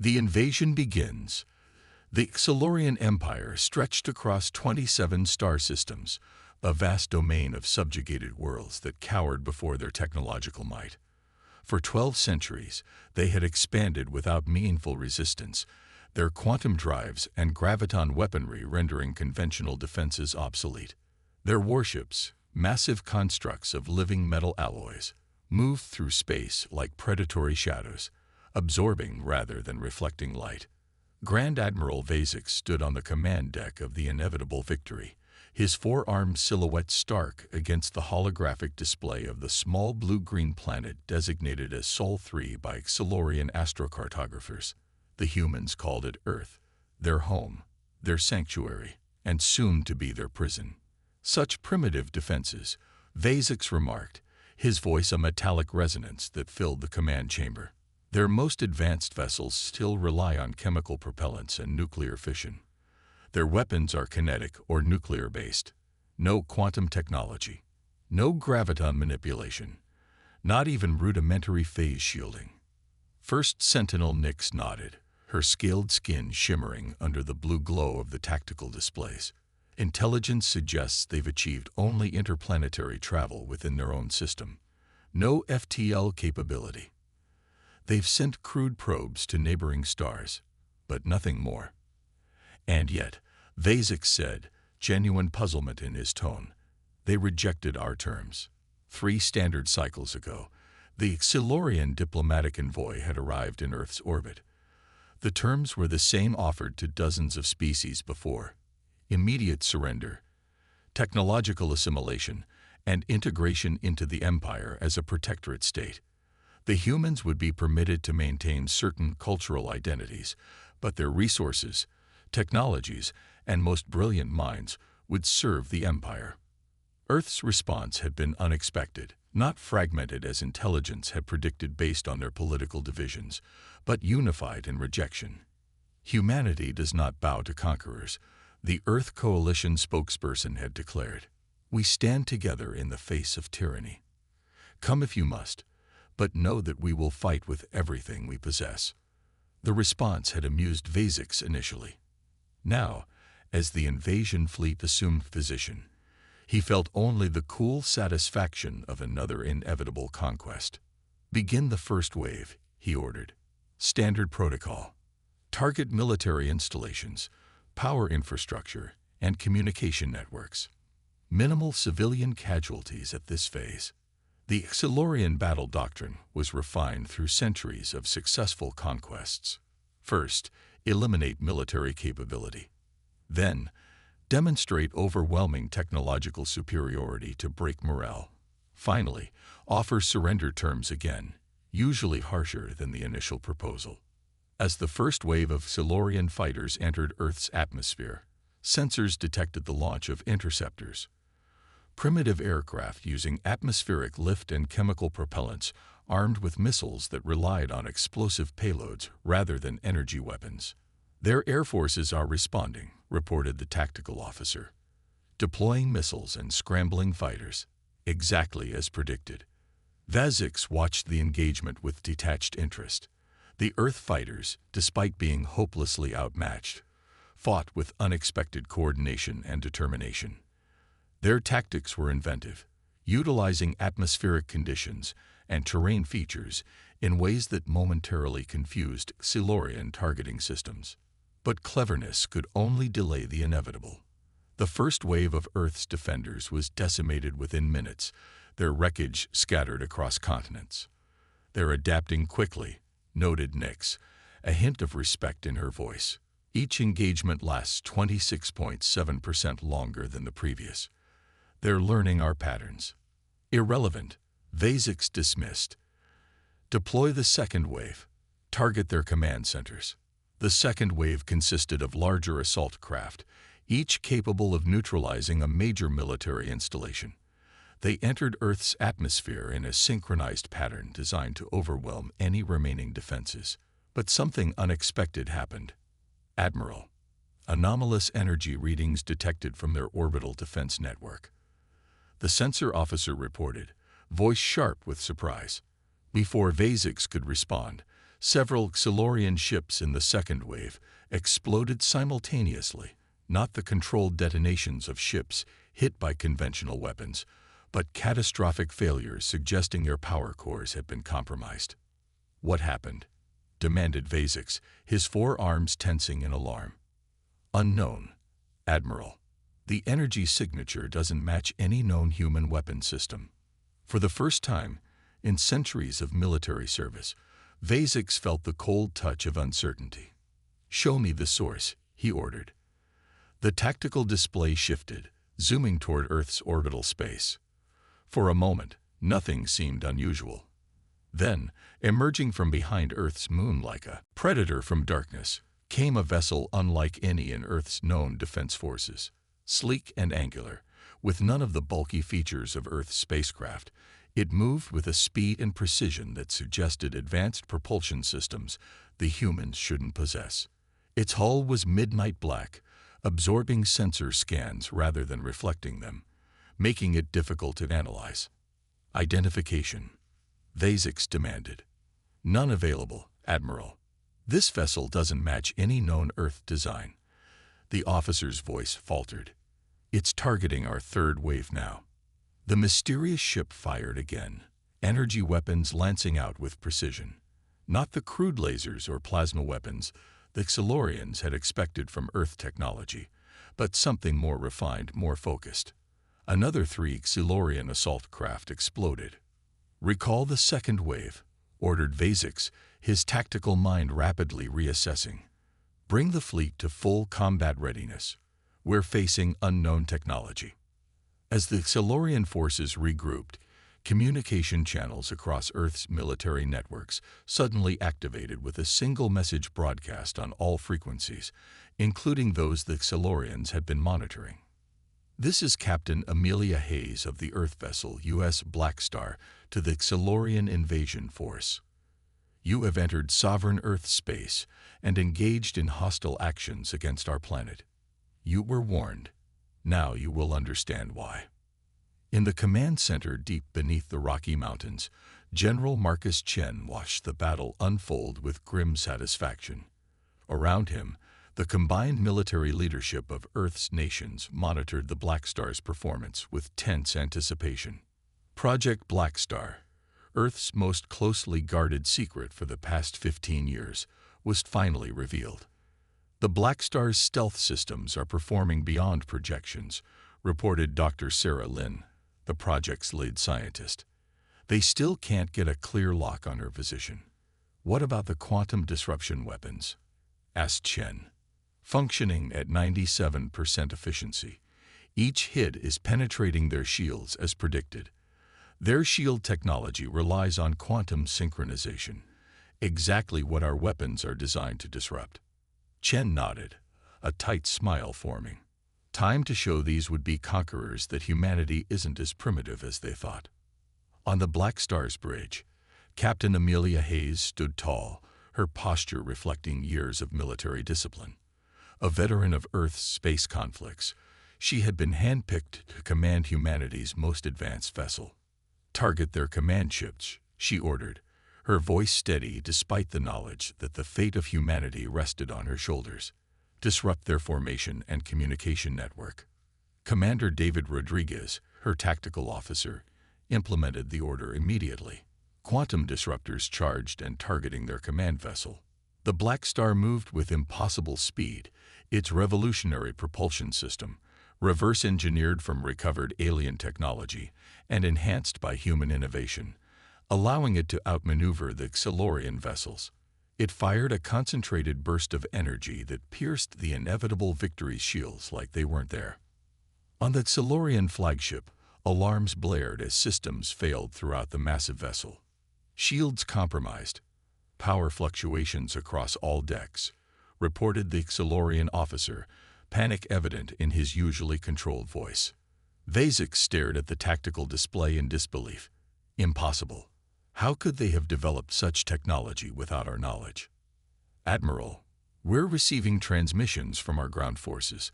The invasion begins. The Xilorian Empire stretched across 27 star systems, a vast domain of subjugated worlds that cowered before their technological might. For 12 centuries, they had expanded without meaningful resistance, their quantum drives and graviton weaponry rendering conventional defenses obsolete. Their warships, massive constructs of living metal alloys, moved through space like predatory shadows, absorbing rather than reflecting light. Grand Admiral Vazix stood on the command deck of the inevitable Victory, his four-armed silhouette stark against the holographic display of the small blue-green planet designated as Sol 3 by Xilorian astrocartographers. The humans called it Earth, their home, their sanctuary, and soon to be their prison. Such primitive defenses, Vazix remarked, his voice a metallic resonance that filled the command chamber. Their most advanced vessels still rely on chemical propellants and nuclear fission. Their weapons are kinetic or nuclear-based. No quantum technology. No graviton manipulation. Not even rudimentary phase shielding. First Sentinel Nyx nodded, her scaled skin shimmering under the blue glow of the tactical displays. Intelligence suggests they've achieved only interplanetary travel within their own system. No FTL capability. They've sent crude probes to neighboring stars, but nothing more. And yet, Vazix said, genuine puzzlement in his tone, they rejected our terms. 3 standard cycles ago, the Xilorian diplomatic envoy had arrived in Earth's orbit. The terms were the same offered to dozens of species before: immediate surrender, technological assimilation, and integration into the Empire as a protectorate state. The humans would be permitted to maintain certain cultural identities, but their resources, technologies, and most brilliant minds would serve the Empire. Earth's response had been unexpected, not fragmented as intelligence had predicted based on their political divisions, but unified in rejection. Humanity does not bow to conquerors, the Earth Coalition spokesperson had declared. We stand together in the face of tyranny. Come if you must, but know that we will fight with everything we possess. The response had amused Vazix initially. Now, as the invasion fleet assumed position, he felt only the cool satisfaction of another inevitable conquest. Begin the first wave, he ordered. Standard protocol. Target military installations, power infrastructure, and communication networks. Minimal civilian casualties at this phase. The Xilorian battle doctrine was refined through centuries of successful conquests. First, eliminate military capability. Then, demonstrate overwhelming technological superiority to break morale. Finally, offer surrender terms again, usually harsher than the initial proposal. As the first wave of Xilorian fighters entered Earth's atmosphere, sensors detected the launch of interceptors. Primitive aircraft using atmospheric lift and chemical propellants armed with missiles that relied on explosive payloads rather than energy weapons. Their air forces are responding, reported the tactical officer. Deploying missiles and scrambling fighters, exactly as predicted. Vazix watched the engagement with detached interest. The Earth fighters, despite being hopelessly outmatched, fought with unexpected coordination and determination. Their tactics were inventive, utilizing atmospheric conditions and terrain features in ways that momentarily confused Xilorian targeting systems. But cleverness could only delay the inevitable. The first wave of Earth's defenders was decimated within minutes, their wreckage scattered across continents. They're adapting quickly, noted Nyx, a hint of respect in her voice. Each engagement lasts 26.7% longer than the previous. They're learning our patterns. Irrelevant, Vazix dismissed. Deploy the second wave. Target their command centers. The second wave consisted of larger assault craft, each capable of neutralizing a major military installation. They entered Earth's atmosphere in a synchronized pattern designed to overwhelm any remaining defenses. But something unexpected happened. Admiral. Anomalous energy readings detected from their orbital defense network. The sensor officer reported, voice sharp with surprise. Before Vazix could respond, Several Xilorian ships in the second wave exploded simultaneously, not the controlled detonations of ships hit by conventional weapons, but catastrophic failures suggesting their power cores had been compromised. "What happened?" demanded Vasix, his forearms tensing in alarm. "Unknown, Admiral. The energy signature doesn't match any known human weapon system." For the first time in centuries of military service, Vasix felt the cold touch of uncertainty. "Show me the source," he ordered. The tactical display shifted, zooming toward Earth's orbital space. For a moment, nothing seemed unusual. Then, emerging from behind Earth's moon like a predator from darkness, came a vessel unlike any in Earth's known defense forces. Sleek and angular, with none of the bulky features of Earth's spacecraft, it moved with a speed and precision that suggested advanced propulsion systems the humans shouldn't possess. Its hull was midnight black, absorbing sensor scans rather than reflecting them, making it difficult to analyze. "Identification," Vasix demanded. "None available, Admiral. This vessel doesn't match any known Earth design." The officer's voice faltered. "It's targeting our third wave now." The mysterious ship fired again, energy weapons lancing out with precision. Not the crude lasers or plasma weapons the Xilorians had expected from Earth technology, but something more refined, more focused. Another 3 Xilorian assault craft exploded. "Recall the second wave," ordered Vasix, his tactical mind rapidly reassessing. "Bring the fleet to full combat readiness. We're facing unknown technology." As the Xilorian forces regrouped, communication channels across Earth's military networks suddenly activated with a single message broadcast on all frequencies, including those the Xilorians had been monitoring. "This is Captain Amelia Hayes of the Earth vessel USS Blackstar to the Xilorian invasion force. You have entered sovereign Earth space and engaged in hostile actions against our planet. You were warned. Now you will understand why." In the command center deep beneath the Rocky Mountains, General Marcus Chen watched the battle unfold with grim satisfaction. Around him, the combined military leadership of Earth's nations monitored the Blackstar's performance with tense anticipation. Project Blackstar, Earth's most closely guarded secret for the past 15 years, was finally revealed. "The Blackstar's stealth systems are performing beyond projections," reported Dr. Sarah Lin, the project's lead scientist. "They still can't get a clear lock on her position." "What about the quantum disruption weapons?" asked Chen. "Functioning at 97% efficiency. Each hit is penetrating their shields as predicted. Their shield technology relies on quantum synchronization, exactly what our weapons are designed to disrupt." Chen nodded, a tight smile forming. Time to show these would-be conquerors that humanity isn't as primitive as they thought. On the Blackstar's bridge, Captain Amelia Hayes stood tall, her posture reflecting years of military discipline. A veteran of Earth's space conflicts, she had been handpicked to command humanity's most advanced vessel. "Target their command ships," she ordered, her voice steady despite the knowledge that the fate of humanity rested on her shoulders. "Disrupt their formation and communication network." Commander David Rodriguez, her tactical officer, implemented the order immediately. Quantum disruptors charged and targeting their command vessel. The Blackstar moved with impossible speed, its revolutionary propulsion system, reverse-engineered from recovered alien technology and enhanced by human innovation, allowing it to outmaneuver the Xilorian vessels. It fired a concentrated burst of energy that pierced the inevitable victory shields like they weren't there. On the Xilorian flagship, alarms blared as systems failed throughout the massive vessel. "Shields compromised. Power fluctuations across all decks," reported the Xilorian officer, panic evident in his usually controlled voice. Vasix stared at the tactical display in disbelief. "Impossible. How could they have developed such technology without our knowledge?" "Admiral, we're receiving transmissions from our ground forces.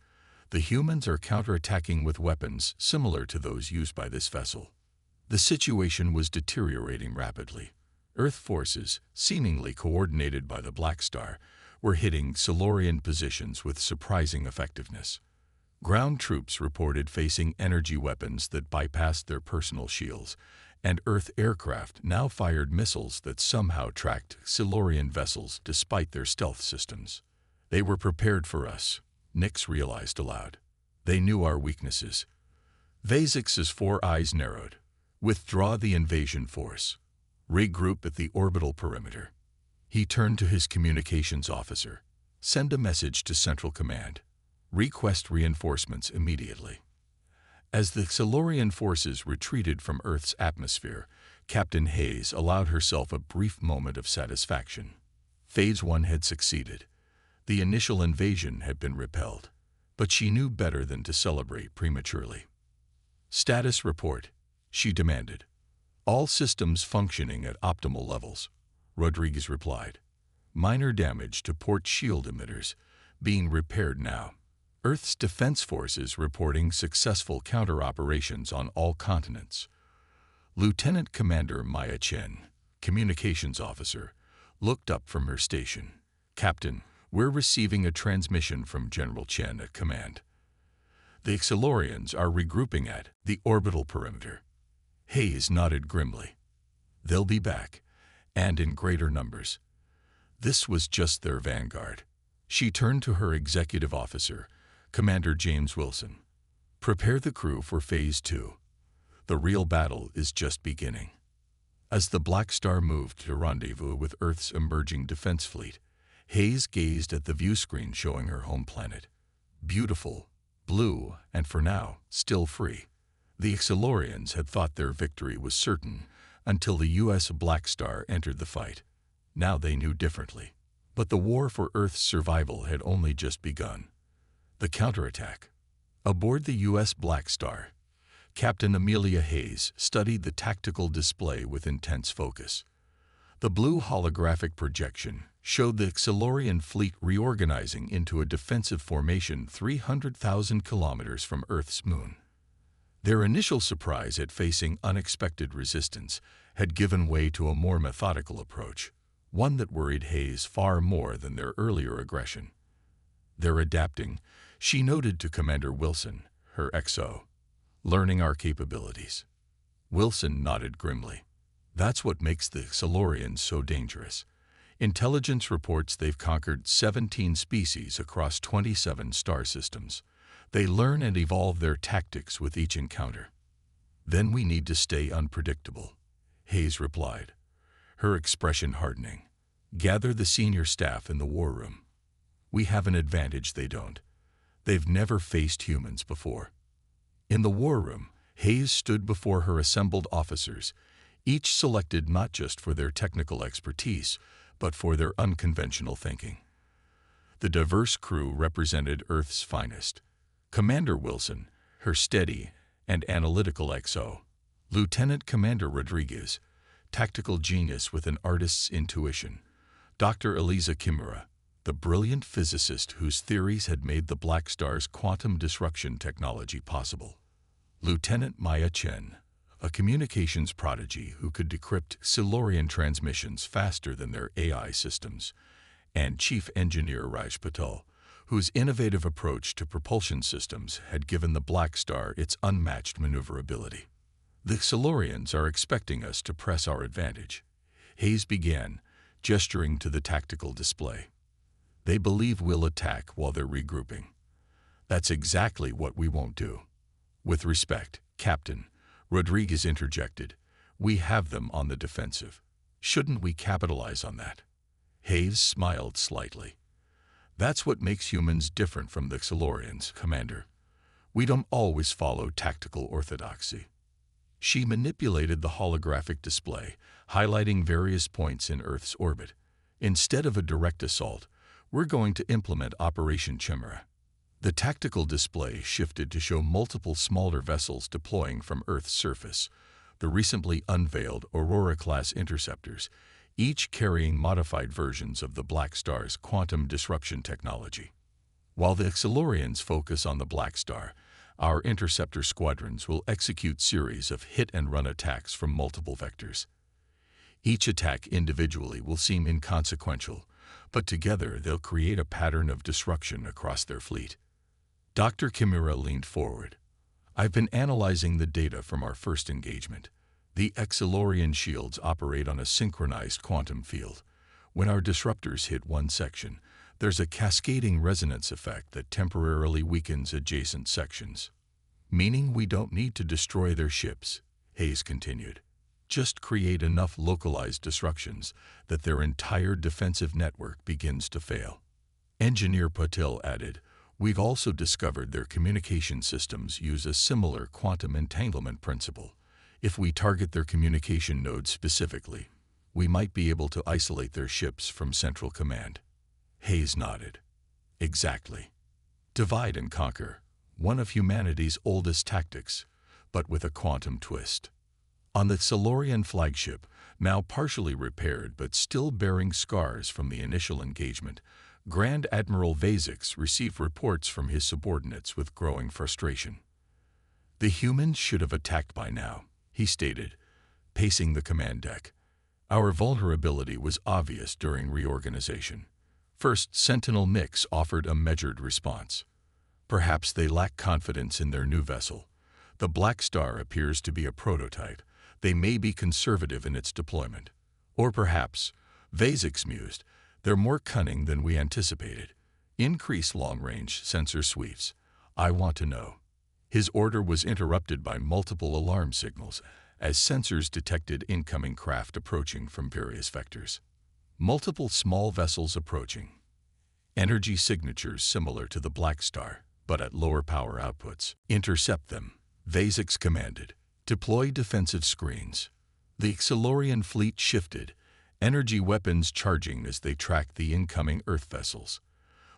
The humans are counterattacking with weapons similar to those used by this vessel." The situation was deteriorating rapidly. Earth forces, seemingly coordinated by the Blackstar, were hitting Silurian positions with surprising effectiveness. Ground troops reported facing energy weapons that bypassed their personal shields, and Earth aircraft now fired missiles that somehow tracked Silurian vessels despite their stealth systems. They were prepared for us, Nix realized aloud. They knew our weaknesses. Vasix's 4 eyes narrowed. Withdraw the invasion force. Regroup at the orbital perimeter. He turned to his communications officer. Send a message to Central Command. Request reinforcements immediately. As the Silurian forces retreated from Earth's atmosphere, Captain Hayes allowed herself a brief moment of satisfaction. Phase 1 had succeeded. The initial invasion had been repelled, but she knew better than to celebrate prematurely. Status report, she demanded. All systems functioning at optimal levels, Rodriguez replied. Minor damage to port shield emitters, being repaired now. Earth's defense forces reporting successful counter-operations on all continents. Lieutenant Commander Maya Chen, communications officer, looked up from her station. Captain, we're receiving a transmission from General Chen at command. The Silurians are regrouping at the orbital perimeter. Hayes nodded grimly. They'll be back, and in greater numbers. This was just their vanguard. She turned to her executive officer, Commander James Wilson. Prepare the crew for Phase 2. The real battle is just beginning. As the Blackstar moved to rendezvous with Earth's emerging defense fleet, Hayes gazed at the view screen showing her home planet. Beautiful, blue, and for now, still free. The Silurians had thought their victory was certain until the USS Blackstar entered the fight. Now they knew differently. But the war for Earth's survival had only just begun. The counterattack. Aboard the USS Blackstar, Captain Amelia Hayes studied the tactical display with intense focus. The blue holographic projection showed the Silurian fleet reorganizing into a defensive formation 300,000 kilometers from Earth's moon. Their initial surprise at facing unexpected resistance had given way to a more methodical approach, one that worried Hayes far more than their earlier aggression. They're adapting, she noted to Commander Wilson, her XO, learning our capabilities. Wilson nodded grimly. That's what makes the Silurians so dangerous. Intelligence reports they've conquered 17 species across 27 star systems. They learn and evolve their tactics with each encounter. Then we need to stay unpredictable, Hayes replied, her expression hardening. Gather the senior staff in the war room. We have an advantage they don't. They've never faced humans before. In the war room, Hayes stood before her assembled officers, each selected not just for their technical expertise, but for their unconventional thinking. The diverse crew represented Earth's finest. Commander Wilson, her steady and analytical XO. Lieutenant Commander Rodriguez, tactical genius with an artist's intuition. Dr. Eliza Kimura, the brilliant physicist whose theories had made the Blackstar's quantum disruption technology possible. Lieutenant Maya Chen, a communications prodigy who could decrypt Silurian transmissions faster than their AI systems, and Chief Engineer Raj Patel, whose innovative approach to propulsion systems had given the Blackstar its unmatched maneuverability. The Silurians are expecting us to press our advantage, Hayes began, gesturing to the tactical display. They believe we'll attack while they're regrouping. That's exactly what we won't do. With respect, Captain, Rodriguez interjected, we have them on the defensive. Shouldn't we capitalize on that? Hayes smiled slightly. That's what makes humans different from the Silurians, Commander. We don't always follow tactical orthodoxy. She manipulated the holographic display, highlighting various points in Earth's orbit. Instead of a direct assault, we're going to implement Operation Chimera. The tactical display shifted to show multiple smaller vessels deploying from Earth's surface, the recently unveiled Aurora-class interceptors, each carrying modified versions of the Blackstar's quantum disruption technology. While the Silurians focus on the Blackstar, our interceptor squadrons will execute series of hit-and-run attacks from multiple vectors. Each attack individually will seem inconsequential, but together they'll create a pattern of destruction across their fleet. Dr. Kimura leaned forward. I've been analyzing the data from our first engagement. The Exilorian shields operate on a synchronized quantum field. When our disruptors hit one section, there's a cascading resonance effect that temporarily weakens adjacent sections. Meaning we don't need to destroy their ships, Hayes continued. Just create enough localized disruptions that their entire defensive network begins to fail. Engineer Patil added, we've also discovered their communication systems use a similar quantum entanglement principle. If we target their communication nodes specifically, we might be able to isolate their ships from Central Command. Hayes nodded. Exactly. Divide and conquer, one of humanity's oldest tactics, but with a quantum twist. On the Silurian flagship, now partially repaired but still bearing scars from the initial engagement, Grand Admiral Vazix received reports from his subordinates with growing frustration. The humans should have attacked by now, he stated, pacing the command deck. Our vulnerability was obvious during reorganization. First, Sentinel Mix offered a measured response. Perhaps they lack confidence in their new vessel. The Blackstar appears to be a prototype. They may be conservative in its deployment. Or perhaps, Vazix mused, they're more cunning than we anticipated. Increase long-range sensor sweeps. I want to know. His order was interrupted by multiple alarm signals as sensors detected incoming craft approaching from various vectors. Multiple small vessels approaching. Energy signatures similar to the Blackstar, but at lower power outputs. Intercept them, Vazix commanded. Deploy defensive screens. The Exilorian fleet shifted, energy weapons charging as they tracked the incoming Earth vessels.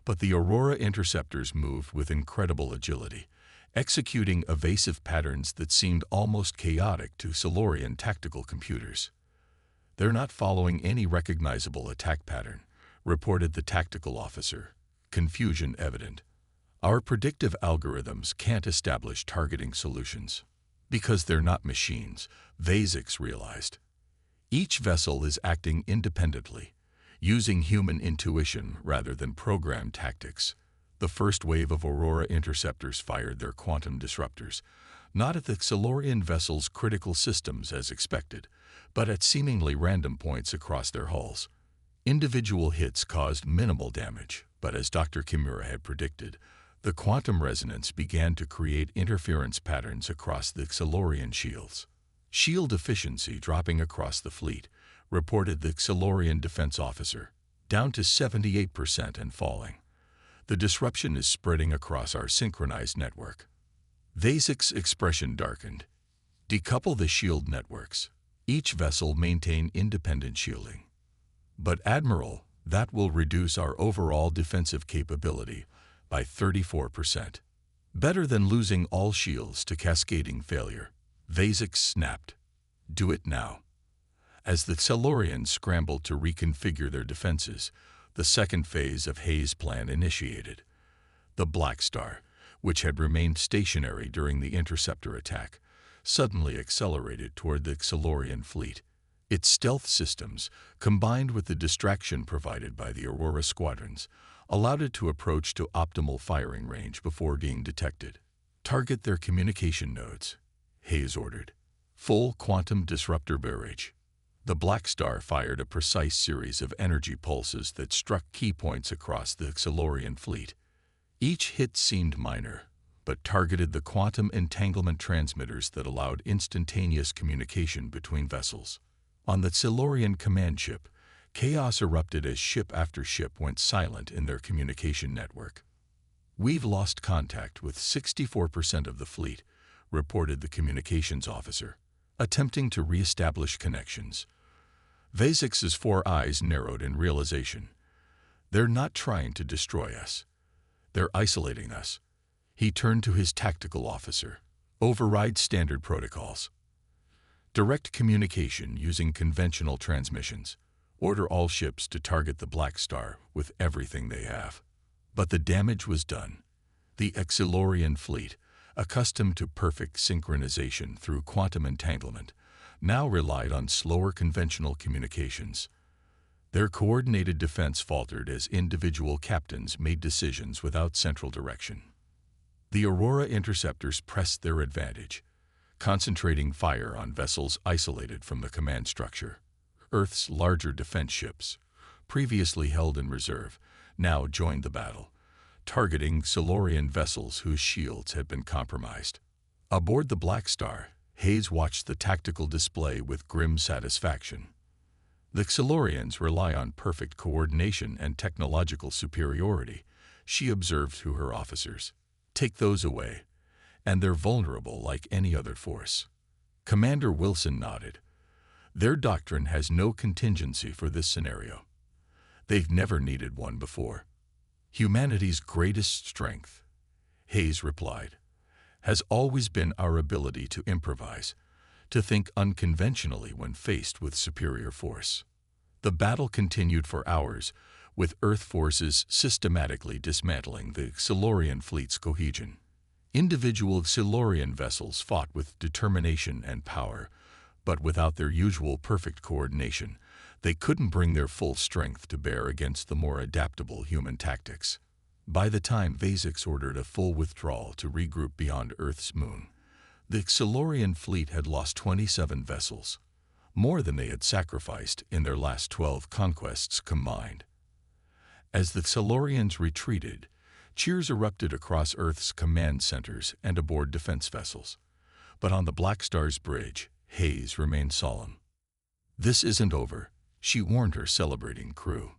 But the Aurora interceptors moved with incredible agility, executing evasive patterns that seemed almost chaotic to Silurian tactical computers. They're not following any recognizable attack pattern, reported the tactical officer, confusion evident. Our predictive algorithms can't establish targeting solutions. Because they're not machines, Vazix realized. Each vessel is acting independently, using human intuition rather than programmed tactics. The first wave of Aurora interceptors fired their quantum disruptors, not at the Silurian vessel's critical systems as expected, but at seemingly random points across their hulls. Individual hits caused minimal damage, but as Dr. Kimura had predicted, the quantum resonance began to create interference patterns across the Silurian shields. Shield efficiency dropping across the fleet, reported the Silurian defense officer, down to 78% and falling. The disruption is spreading across our synchronized network. Vazix's expression darkened. Decouple the shield networks. Each vessel maintain independent shielding. But Admiral, that will reduce our overall defensive capability by 34%. Better than losing all shields to cascading failure. Vazix snapped. Do it now. As the Silurians scrambled to reconfigure their defenses, the second phase of Hayes' plan initiated. The Blackstar, which had remained stationary during the interceptor attack, suddenly accelerated toward the Silurian fleet. Its stealth systems, combined with the distraction provided by the Aurora squadrons, allowed it to approach to optimal firing range before being detected. Target their communication nodes, Hayes ordered. Full quantum disruptor barrage. The Blackstar fired a precise series of energy pulses that struck key points across the Silurian fleet. Each hit seemed minor, but targeted the quantum entanglement transmitters that allowed instantaneous communication between vessels. On the Silurian command ship, chaos erupted as ship after ship went silent in their communication network. We've lost contact with 64% of the fleet, reported the communications officer, attempting to re-establish connections. Vazix's 4 eyes narrowed in realization. They're not trying to destroy us. They're isolating us. He turned to his tactical officer. Override standard protocols. Direct communication using conventional transmissions. Order all ships to target the Blackstar with everything they have. But the damage was done. The Exilorian fleet, accustomed to perfect synchronization through quantum entanglement, now relied on slower conventional communications. Their coordinated defense faltered as individual captains made decisions without central direction. The Aurora interceptors pressed their advantage, concentrating fire on vessels isolated from the command structure. Earth's larger defense ships, previously held in reserve, now joined the battle, targeting Silurian vessels whose shields had been compromised. Aboard the Blackstar, Hayes watched the tactical display with grim satisfaction. The Silurians rely on perfect coordination and technological superiority, she observed to her officers. Take those away, and they're vulnerable like any other force. Commander Wilson nodded. Their doctrine has no contingency for this scenario. They've never needed one before. Humanity's greatest strength, Hayes replied, has always been our ability to improvise, to think unconventionally when faced with superior force. The battle continued for hours, with Earth forces systematically dismantling the Silurian fleet's cohesion. Individual Silurian vessels fought with determination and power, but without their usual perfect coordination, they couldn't bring their full strength to bear against the more adaptable human tactics. By the time Vasix ordered a full withdrawal to regroup beyond Earth's moon, the Silurian fleet had lost 27 vessels, more than they had sacrificed in their last 12 conquests combined. As the Silurians retreated, cheers erupted across Earth's command centers and aboard defense vessels. But on the Blackstar's bridge, Hayes remained solemn. "This isn't over," she warned her celebrating crew.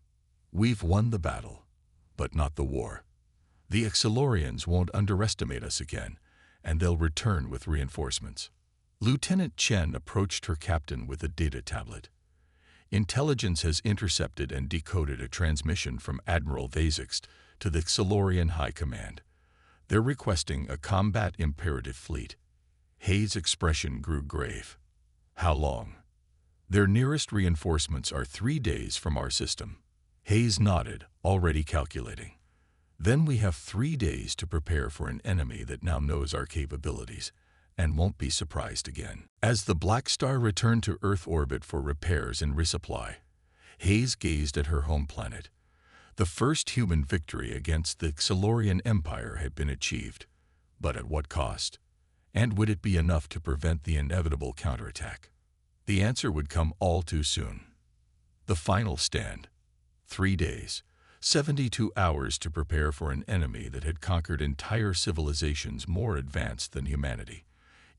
"We've won the battle, but not the war. The Silurians won't underestimate us again, and they'll return with reinforcements." Lieutenant Chen approached her captain with a data tablet. Intelligence has intercepted and decoded a transmission from Admiral Vasix to the Silurian High Command. They're requesting a combat imperative fleet. Hayes' expression grew grave. "How long?" "Their nearest reinforcements are 3 days from our system." Hayes nodded, already calculating. "Then we have 3 days to prepare for an enemy that now knows our capabilities and won't be surprised again." As the Blackstar returned to Earth orbit for repairs and resupply, Hayes gazed at her home planet. The first human victory against the Silurian Empire had been achieved, but at what cost? And would it be enough to prevent the inevitable counterattack? The answer would come all too soon. The final stand. 3 days, 72 hours to prepare for an enemy that had conquered entire civilizations more advanced than humanity.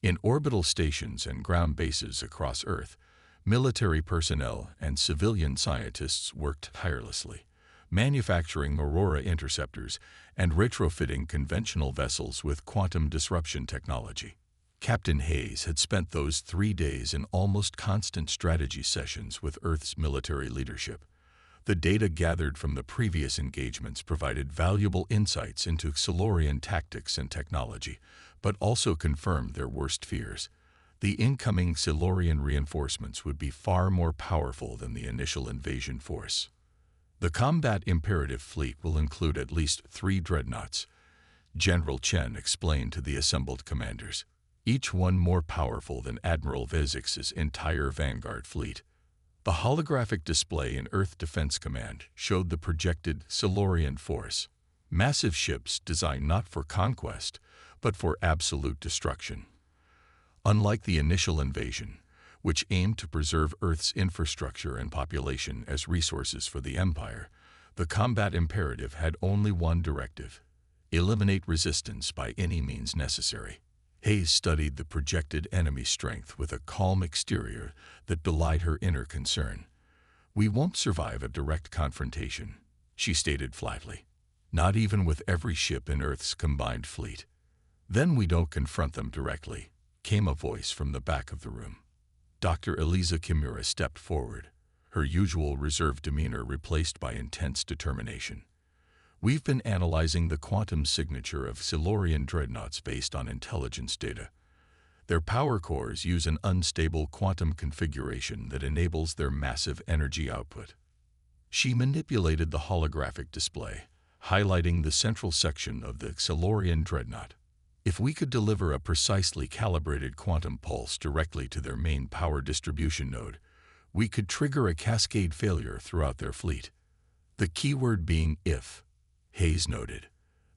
In orbital stations and ground bases across Earth, military personnel and civilian scientists worked tirelessly, manufacturing Aurora interceptors and retrofitting conventional vessels with quantum disruption technology. Captain Hayes had spent those 3 days in almost constant strategy sessions with Earth's military leadership. The data gathered from the previous engagements provided valuable insights into Silurian tactics and technology, but also confirmed their worst fears. The incoming Silurian reinforcements would be far more powerful than the initial invasion force. "The combat imperative fleet will include at least 3 dreadnoughts," General Chen explained to the assembled commanders, "each one more powerful than Admiral Vasix's entire Vanguard fleet." The holographic display in Earth Defense Command showed the projected Silurian force, massive ships designed not for conquest, but for absolute destruction. Unlike the initial invasion, which aimed to preserve Earth's infrastructure and population as resources for the Empire, the combat imperative had only one directive: eliminate resistance by any means necessary. Hayes studied the projected enemy strength with a calm exterior that belied her inner concern. "We won't survive a direct confrontation," she stated flatly. "Not even with every ship in Earth's combined fleet." "Then we don't confront them directly," came a voice from the back of the room. Dr. Eliza Kimura stepped forward, her usual reserved demeanor replaced by intense determination. "We've been analyzing the quantum signature of Silurian dreadnoughts based on intelligence data. Their power cores use an unstable quantum configuration that enables their massive energy output." She manipulated the holographic display, highlighting the central section of the Silurian dreadnought. If we could deliver a precisely calibrated quantum pulse directly to their main power distribution node, we could trigger a cascade failure throughout their fleet. The keyword being if, Hayes noted.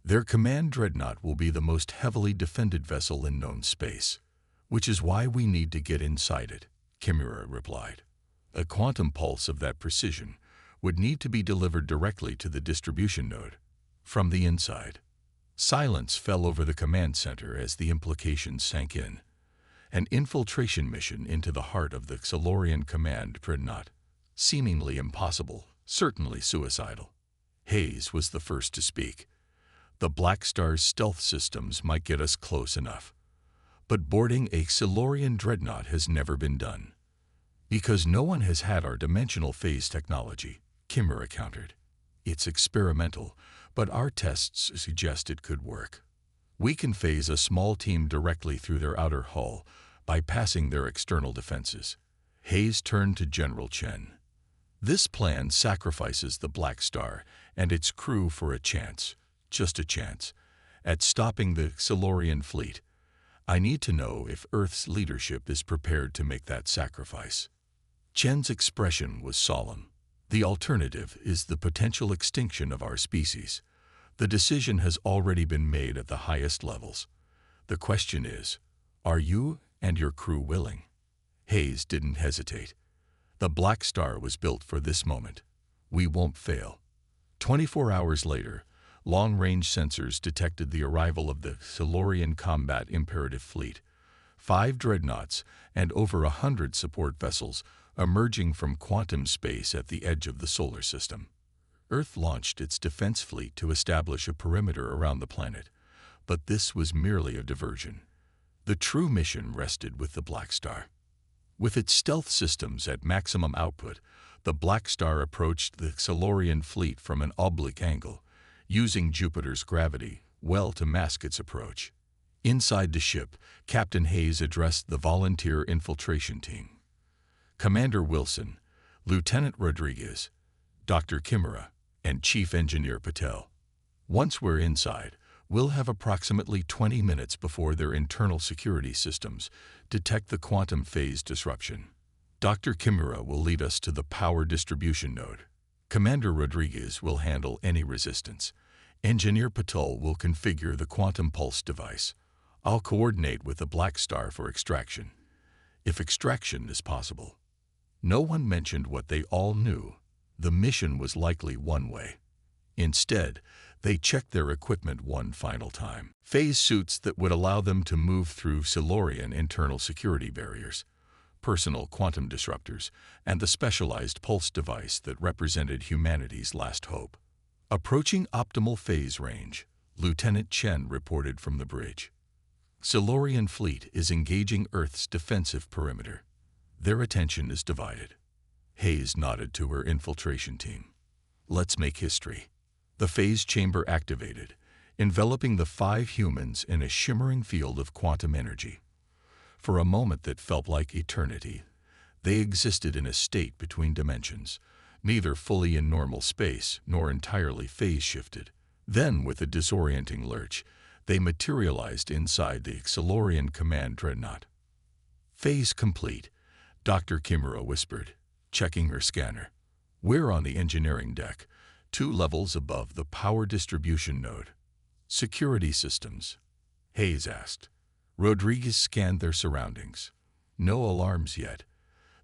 Their command dreadnought will be the most heavily defended vessel in known space, which is why we need to get inside it, Kimura replied. A quantum pulse of that precision would need to be delivered directly to the distribution node, from the inside. Silence fell over the command center as the implications sank in. An infiltration mission into the heart of the Xilorian command dreadnought. Seemingly impossible, certainly suicidal. Hayes was the first to speak. The Blackstar's stealth systems might get us close enough. But boarding a Xilorian dreadnought has never been done. Because no one has had our dimensional phase technology, Kimura countered. It's experimental, but our tests suggest it could work. We can phase a small team directly through their outer hull, bypassing their external defenses. Hayes turned to General Chen. This plan sacrifices the Blackstar and its crew for a chance, just a chance, at stopping the Xilorian fleet. I need to know if Earth's leadership is prepared to make that sacrifice. Chen's expression was solemn. The alternative is the potential extinction of our species. The decision has already been made at the highest levels. The question is, are you and your crew willing? Hayes didn't hesitate. The Blackstar was built for this moment. We won't fail. 24 hours later, long-range sensors detected the arrival of the Xilorian Combat Imperative Fleet. 5 dreadnoughts and over 100 support vessels emerging from quantum space at the edge of the solar system. Earth launched its defense fleet to establish a perimeter around the planet, but this was merely a diversion. The true mission rested with the Blackstar. With its stealth systems at maximum output, the Blackstar approached the Xilorian fleet from an oblique angle, using Jupiter's gravity well to mask its approach. Inside the ship, Captain Hayes addressed the volunteer infiltration team. Commander Wilson, Lieutenant Rodriguez, Dr. Kimura, and Chief Engineer Patel. Once we're inside, we'll have approximately 20 minutes before their internal security systems detect the quantum phase disruption. Dr. Kimura will lead us to the power distribution node. Commander Rodriguez will handle any resistance. Engineer Patel will configure the quantum pulse device. I'll coordinate with the Blackstar for extraction, if extraction is possible. No one mentioned what they all knew. The mission was likely one way. Instead, they checked their equipment one final time. Phase suits that would allow them to move through Xilorian internal security barriers, personal quantum disruptors, and the specialized pulse device that represented humanity's last hope. Approaching optimal phase range, Lieutenant Chen reported from the bridge. Xilorian fleet is engaging Earth's defensive perimeter. Their attention is divided. Hayes nodded to her infiltration team. Let's make history. The phase chamber activated, enveloping the 5 humans in a shimmering field of quantum energy. For a moment that felt like eternity, they existed in a state between dimensions, neither fully in normal space nor entirely phase-shifted. Then, with a disorienting lurch, they materialized inside the Xilorian command dreadnought. Phase complete, Dr. Kimura whispered, checking her scanner. We're on the engineering deck, 2 levels above the power distribution node. Security systems? Hayes asked. Rodriguez scanned their surroundings. No alarms yet.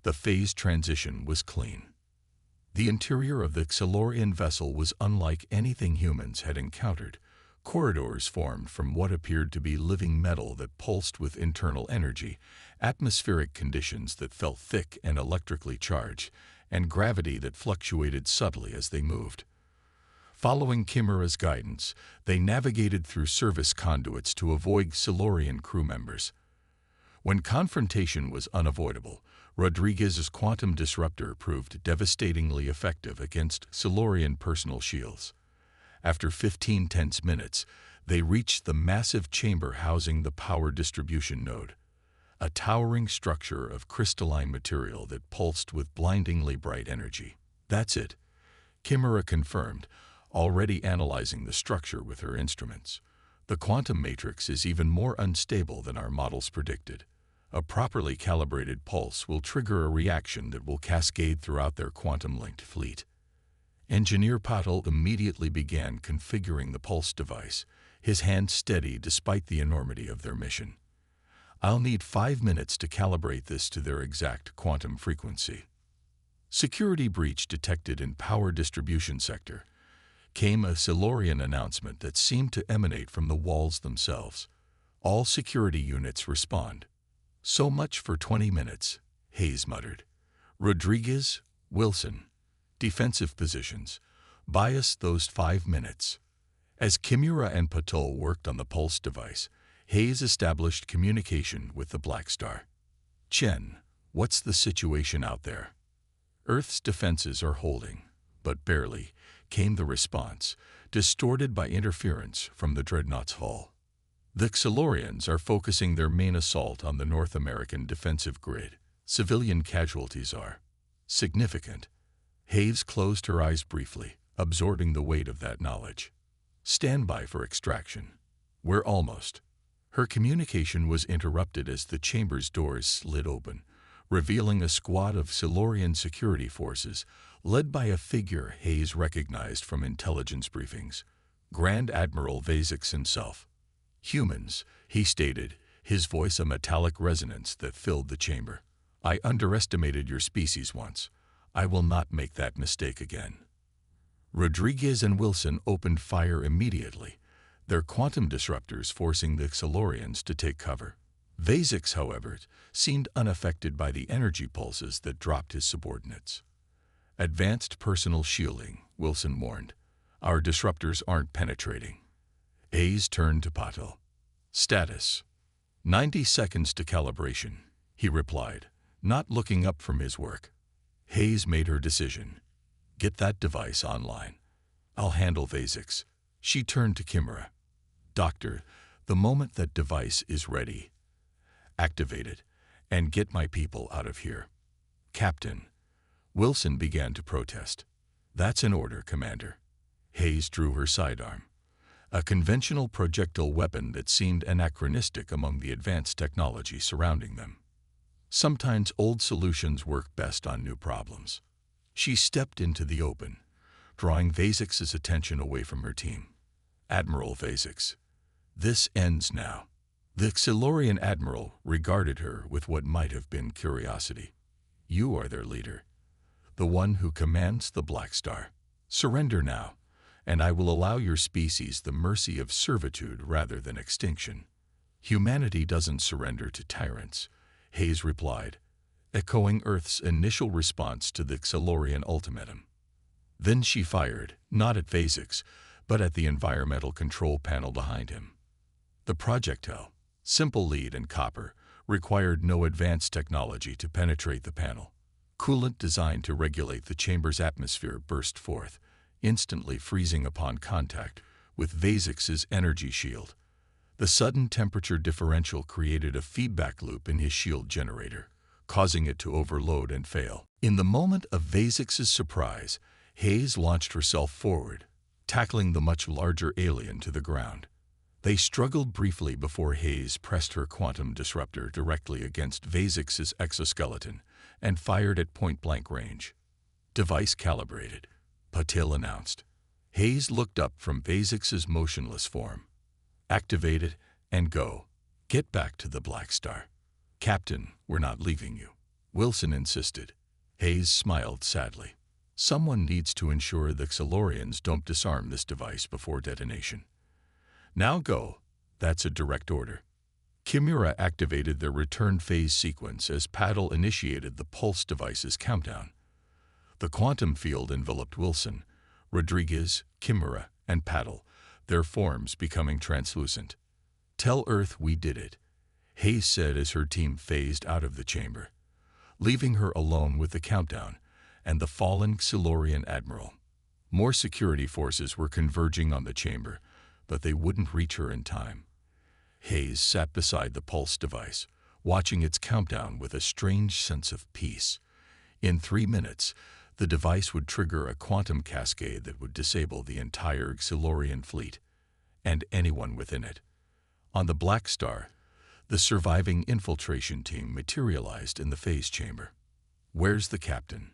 The phase transition was clean. The interior of the Xilorian vessel was unlike anything humans had encountered. Corridors formed from what appeared to be living metal that pulsed with internal energy, atmospheric conditions that felt thick and electrically charged, and gravity that fluctuated subtly as they moved. Following Kimura's guidance, they navigated through service conduits to avoid Xilorian crew members. When confrontation was unavoidable, Rodriguez's quantum disruptor proved devastatingly effective against Xilorian personal shields. After 15 tense minutes, they reached the massive chamber housing the power distribution node, a towering structure of crystalline material that pulsed with blindingly bright energy. That's it, Kimura confirmed, already analyzing the structure with her instruments. The quantum matrix is even more unstable than our models predicted. A properly calibrated pulse will trigger a reaction that will cascade throughout their quantum-linked fleet. Engineer Patel immediately began configuring the pulse device, his hand steady despite the enormity of their mission. I'll need 5 minutes to calibrate this to their exact quantum frequency. Security breach detected in power distribution sector. Came a Silurian announcement that seemed to emanate from the walls themselves. All security units respond. So much for 20 minutes, Hayes muttered. Rodriguez, Wilson, defensive positions. Bias those 5 minutes. As Kimura and Patel worked on the pulse device, Hayes established communication with the Blackstar. Chen, what's the situation out there? Earth's defenses are holding, but barely, came the response, distorted by interference from the Dreadnought's hull. The Xilorians are focusing their main assault on the North American defensive grid. Civilian casualties are significant. Hayes closed her eyes briefly, absorbing the weight of that knowledge. Stand by for extraction. We're almost. Her communication was interrupted as the chamber's doors slid open, revealing a squad of Silurian security forces led by a figure Hayes recognized from intelligence briefings, Grand Admiral Vasix himself. Humans, he stated, his voice a metallic resonance that filled the chamber. I underestimated your species once. I will not make that mistake again. Rodriguez and Wilson opened fire immediately, their quantum disruptors forcing the Xilorians to take cover. Vasix, however, seemed unaffected by the energy pulses that dropped his subordinates. Advanced personal shielding, Wilson warned. Our disruptors aren't penetrating. Hayes turned to Patel. Status. 90 seconds to calibration, he replied, not looking up from his work. Hayes made her decision. Get that device online. I'll handle Vasix. She turned to Kimura. Doctor, the moment that device is ready, activate it, and get my people out of here. Captain. Wilson began to protest. That's an order, Commander. Hayes drew her sidearm. A conventional projectile weapon that seemed anachronistic among the advanced technology surrounding them. Sometimes old solutions work best on new problems. She stepped into the open, drawing Vasix's attention away from her team. Admiral Vasix. This ends now. The Xilorian admiral regarded her with what might have been curiosity. You are their leader, the one who commands the Blackstar. Surrender now, and I will allow your species the mercy of servitude rather than extinction. Humanity doesn't surrender to tyrants, Hayes replied, echoing Earth's initial response to the Xilorian ultimatum. Then she fired, not at Vasix, but at the environmental control panel behind him. The projectile, simple lead and copper, required no advanced technology to penetrate the panel. Coolant designed to regulate the chamber's atmosphere burst forth, instantly freezing upon contact with Vasix's energy shield. The sudden temperature differential created a feedback loop in his shield generator, causing it to overload and fail. In the moment of Vasix's surprise, Hayes launched herself forward, tackling the much larger alien to the ground. They struggled briefly before Hayes pressed her quantum disruptor directly against Vasix's exoskeleton and fired at point-blank range. Device calibrated, Patel announced. Hayes looked up from Vasix's motionless form. Activate it and go. Get back to the Blackstar. Captain, we're not leaving you, Wilson insisted. Hayes smiled sadly. Someone needs to ensure the Xilorians don't disarm this device before detonation. Now go. That's a direct order. Kimura activated their return phase sequence as Patel initiated the pulse device's countdown. The quantum field enveloped Wilson, Rodriguez, Kimura, and Patel, their forms becoming translucent. Tell Earth we did it, Hayes said as her team phased out of the chamber, leaving her alone with the countdown and the fallen Xilorian admiral. More security forces were converging on the chamber, but they wouldn't reach her in time. Hayes sat beside the pulse device, watching its countdown with a strange sense of peace. In 3 minutes, the device would trigger a quantum cascade that would disable the entire Xilorian fleet. and anyone within it. On the Blackstar, the surviving infiltration team materialized in the phase chamber. "Where's the captain?"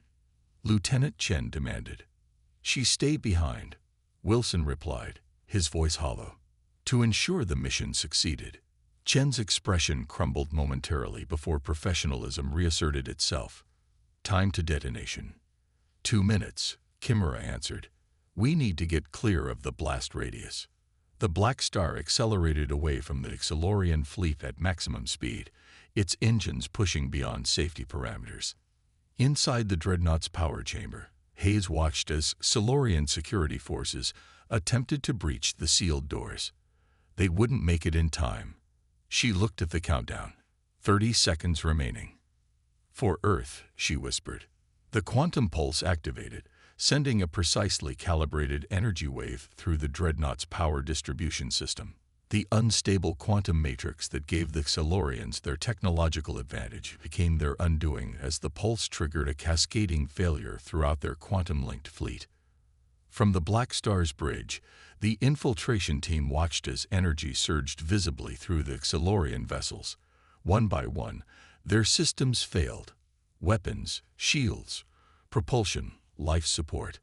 Lieutenant Chen demanded. "She stayed behind," Wilson replied, his voice hollow. "To ensure the mission succeeded." Chen's expression crumbled momentarily before professionalism reasserted itself. "Time to detonation." 2 minutes, Kimura answered. "We need to get clear of the blast radius." The Blackstar accelerated away from the Xilorian fleet at maximum speed, its engines pushing beyond safety parameters. Inside the Dreadnought's power chamber, Hayes watched as Xilorian security forces attempted to breach the sealed doors. They wouldn't make it in time. She looked at the countdown. 30 seconds remaining. "For Earth," she whispered. The quantum pulse activated, sending a precisely calibrated energy wave through the Dreadnought's power distribution system. The unstable quantum matrix that gave the Xilorians their technological advantage became their undoing as the pulse triggered a cascading failure throughout their quantum-linked fleet. From the Blackstar's bridge, the infiltration team watched as energy surged visibly through the Xilorian vessels. One by one, their systems failed. Weapons, shields, propulsion, life support.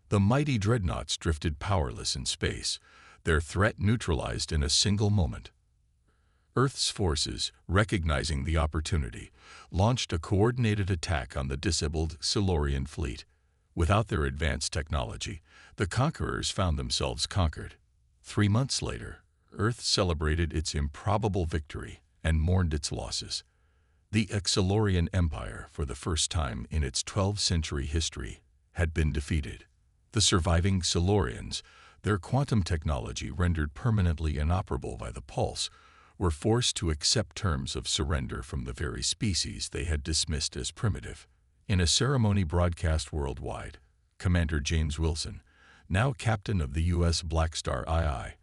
The mighty dreadnoughts drifted powerless in space, their threat neutralized in a single moment. Earth's forces, recognizing the opportunity, launched a coordinated attack on the disabled Xilorian fleet. Without their advanced technology, the conquerors found themselves conquered. 3 months later, Earth celebrated its improbable victory and mourned its losses. The Xilorian Empire, for the first time in its 12th-century history, had been defeated. The surviving Xilorians, their quantum technology rendered permanently inoperable by the pulse, were forced to accept terms of surrender from the very species they had dismissed as primitive. In a ceremony broadcast worldwide, Commander James Wilson, now captain of the U.S. Blackstar II,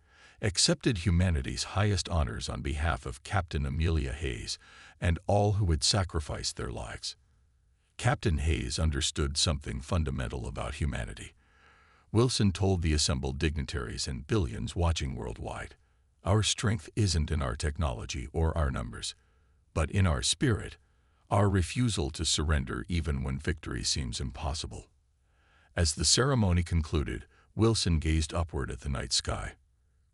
accepted humanity's highest honors on behalf of Captain Amelia Hayes and all who had sacrificed their lives. Captain Hayes understood something fundamental about humanity. Wilson told the assembled dignitaries and billions watching worldwide, "Our strength isn't in our technology or our numbers, but in our spirit, our refusal to surrender even when victory seems impossible." As the ceremony concluded, Wilson gazed upward at the night sky.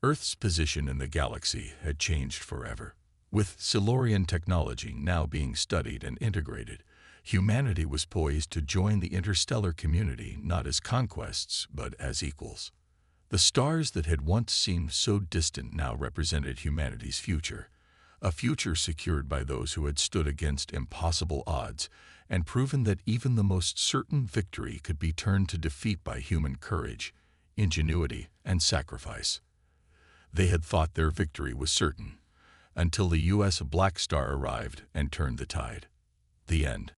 Earth's position in the galaxy had changed forever. With Xilorian technology now being studied and integrated, humanity was poised to join the interstellar community not as conquests, but as equals. The stars that had once seemed so distant now represented humanity's future, a future secured by those who had stood against impossible odds and proven that even the most certain victory could be turned to defeat by human courage, ingenuity, and sacrifice. They had thought their victory was certain, until the U.S. Blackstar arrived and turned the tide. The end.